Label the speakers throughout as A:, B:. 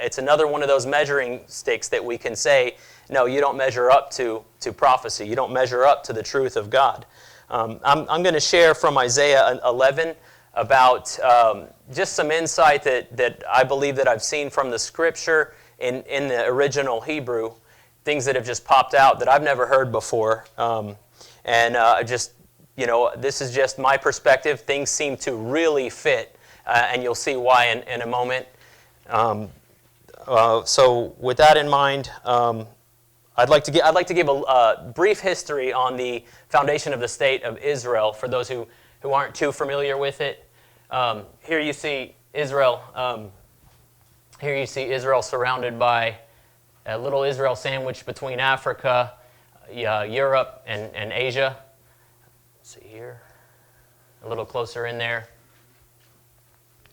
A: it's another one of those measuring sticks that we can say, no, you don't measure up to prophecy. You don't measure up to the truth of God. I'm going to share from Isaiah 11 about just some insight that I believe that I've seen from the Scripture in the original Hebrew, things that have just popped out that I've never heard before. Just, this is just my perspective. Things seem to really fit, and you'll see why in a moment. So with that in mind, I'd like to give a brief history on the foundation of the state of Israel for those who aren't too familiar with it. Here you see Israel. Here you see Israel surrounded by a little Israel sandwiched between Africa, Europe, and Asia. Let's see here, a little closer in there.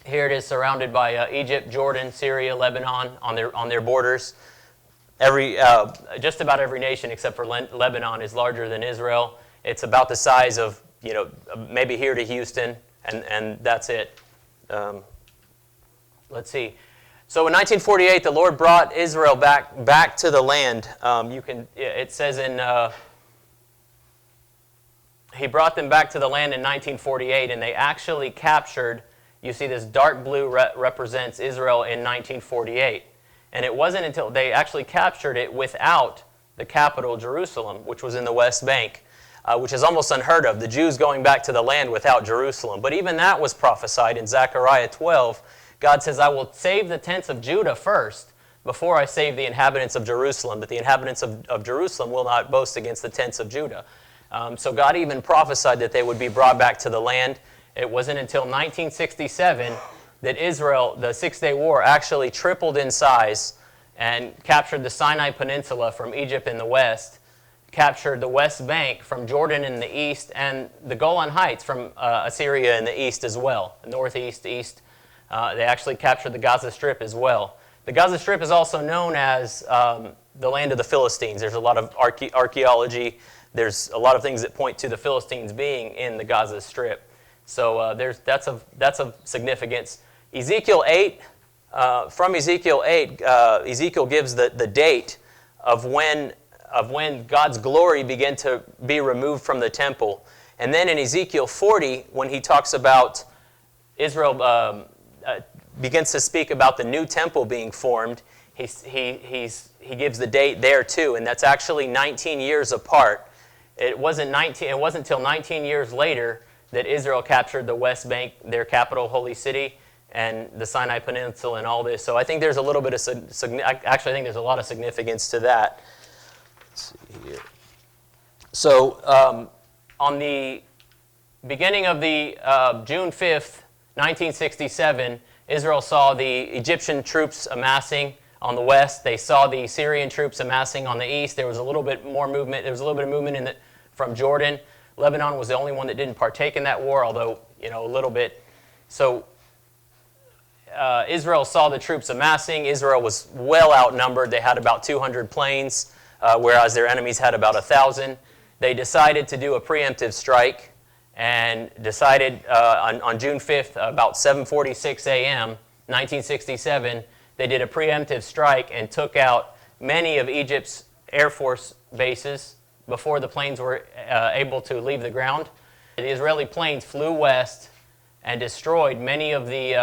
A: Here it is surrounded by Egypt, Jordan, Syria, Lebanon on their borders. Just about every nation except for Lebanon is larger than Israel. It's about the size of maybe here to Houston, and that's it. Let's see. So in 1948, the Lord brought Israel back to the land. It says He brought them back to the land in 1948, and they actually captured. You see, this dark blue represents Israel in 1948. And it wasn't until they actually captured it without the capital, Jerusalem, which was in the West Bank, which is almost unheard of, the Jews going back to the land without Jerusalem. But even that was prophesied in Zechariah 12. God says, I will save the tents of Judah first before I save the inhabitants of Jerusalem. But the inhabitants of Jerusalem will not boast against the tents of Judah. So God even prophesied that they would be brought back to the land. It wasn't until 1967 that Israel, the Six-Day War, actually tripled in size and captured the Sinai Peninsula from Egypt in the west, captured the West Bank from Jordan in the east, and the Golan Heights from Assyria in the east as well, northeast, east. They actually captured the Gaza Strip as well. The Gaza Strip is also known as the land of the Philistines. There's a lot of archaeology. There's a lot of things that point to the Philistines being in the Gaza Strip. So that's of significance. Ezekiel 8, from Ezekiel 8, Ezekiel gives the date of when God's glory began to be removed from the temple. And then in Ezekiel 40, when he talks about Israel, begins to speak about the new temple being formed, he gives the date there too, and that's actually 19 years apart. It wasn't until 19 years later that Israel captured the West Bank, their capital, holy city, and the Sinai Peninsula and all this. So I think there's a little bit of I think there's a lot of significance to that. Let's see here. So on the beginning of the June 5th, 1967, Israel saw the Egyptian troops amassing on the west. They saw the Syrian troops amassing on the east. There was a little bit more movement. There was a little bit of movement from Jordan. Lebanon was the only one that didn't partake in that war, although, a little bit. So Israel saw the troops amassing. Israel was well outnumbered. They had about 200 planes, whereas their enemies had about 1,000. They decided to do a preemptive strike and decided on June 5th, about 7:46 a.m., 1967, they did a preemptive strike and took out many of Egypt's Air Force bases before the planes were able to leave the ground. The Israeli planes flew west and destroyed many of the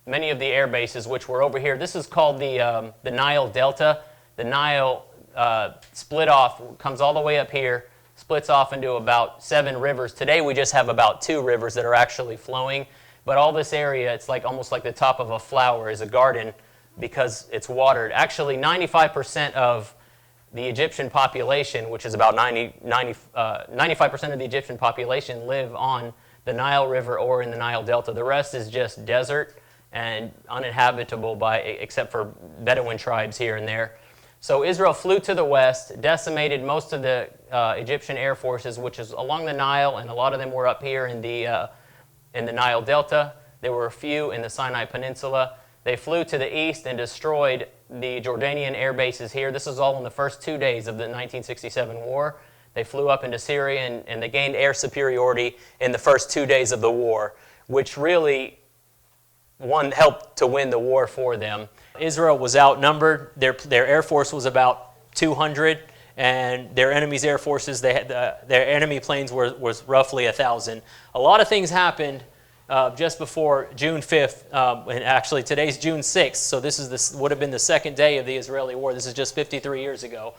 A: air bases, which were over here. This is called the Nile Delta. The Nile split off, comes all the way up here, splits off into about 7 rivers. Today we just have about 2 rivers that are actually flowing, but all this area, it's like almost like the top of a flower is a garden because it's watered. Actually, 95% of the Egyptian population, which is about 95% of the Egyptian population, live on the Nile River or in the Nile Delta. The rest is just desert and uninhabitable except for Bedouin tribes here and there. So Israel flew to the west, decimated most of the Egyptian air forces, which is along the Nile, and a lot of them were up here in the Nile Delta. There were a few in the Sinai Peninsula. They flew to the east and destroyed the Jordanian air bases here. This is all in the first 2 days of the 1967 war. They flew up into Syria, and they gained air superiority in the first 2 days of the war, which really helped to win the war for them. Israel was outnumbered. Their air force was about 200, and their enemy's air forces, their enemy planes was roughly 1,000. A lot of things happened just before June 5th, and actually today's June 6th, so this would have been the second day of the Israeli war. This is just 53 years ago.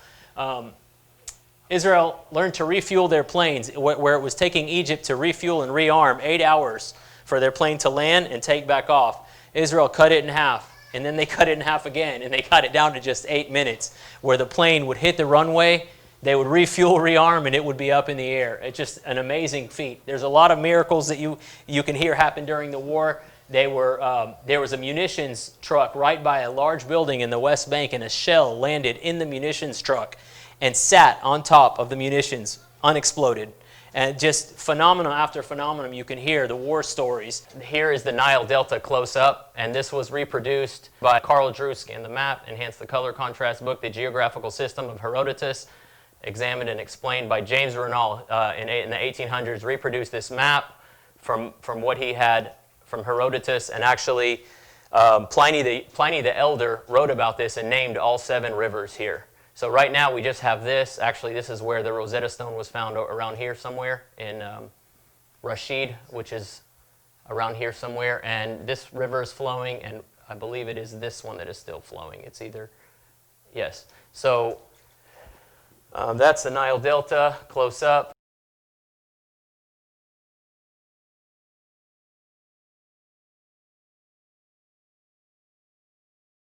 A: Israel learned to refuel their planes, where it was taking Egypt to refuel and rearm 8 hours for their plane to land and take back off. Israel cut it in half, and then they cut it in half again, and they cut it down to just 8 minutes, where the plane would hit the runway, they would refuel, rearm, and it would be up in the air. It's just an amazing feat. There's a lot of miracles that you can hear happen during the war. There was a munitions truck right by a large building in the West Bank, and a shell landed in the munitions truck and sat on top of the munitions, unexploded. And just phenomenon after phenomenon, you can hear the war stories. Here is the Nile Delta close up, and this was reproduced by Carl Drew. Scan the map, enhance the color contrast book, The Geographical System of Herodotus, examined and explained by James Renal in the 1800s, reproduced this map from what he had from Herodotus, and actually Pliny the Elder wrote about this and named all 7 rivers here. So right now we just have this. Actually, this is where the Rosetta Stone was found, around here somewhere in Rashid, which is around here somewhere. And this river is flowing, and I believe it is this one that is still flowing. It's either, yes. So that's the Nile Delta close up.